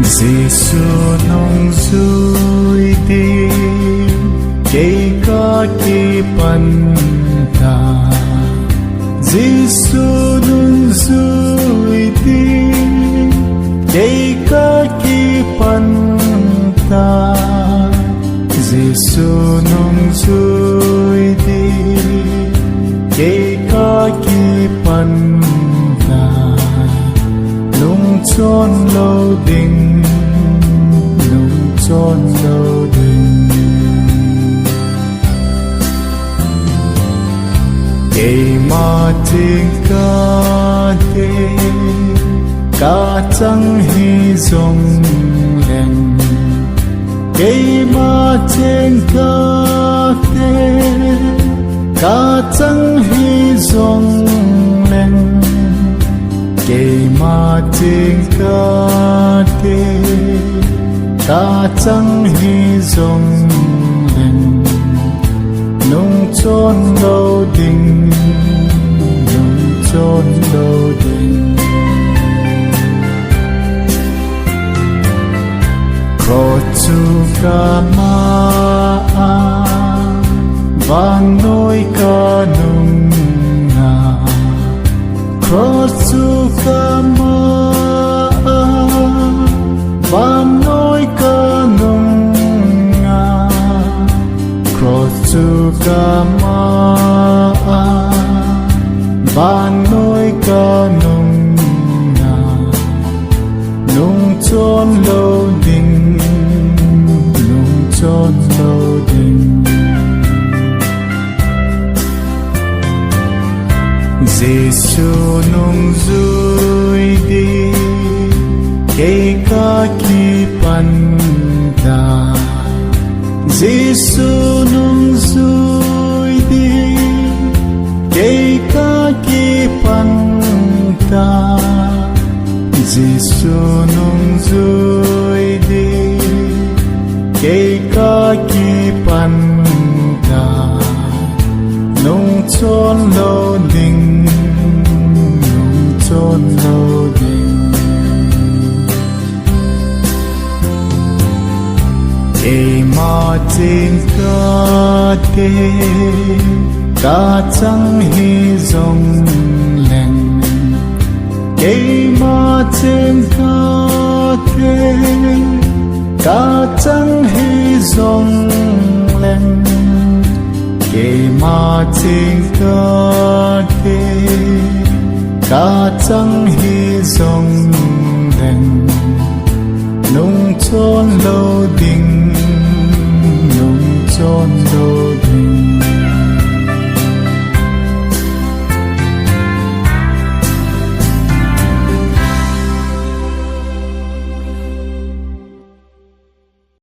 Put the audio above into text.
Jesu Nungjui Din kaki panta Jesu Nungjui Din kaki panta Jesu Nungjui Din kaki panta Nung chonlou din Nung chonlou din Keima tingkate kachang hizong leng Keima tingkate kachang hizong leng Keima tingkate kachang hizong leng Nung chonlou din Nung chonlou din Krochu kama vannoi kanung Krochu kama vannoi kanung Krochu kama vannoi kanung Nung chonlou din Nung chonlou din Jesu Nungjui Din kaki panta Jesu Nungjui Din kaki panta Jesu Nungjui Din kaki panta Nung chonlou din Nung chonlou din Keima tingkate kachang hizong leng Keima tingkate kachang hizong leng Keima tingkate kachang hizong leng Nung chonlou din Nung chonlou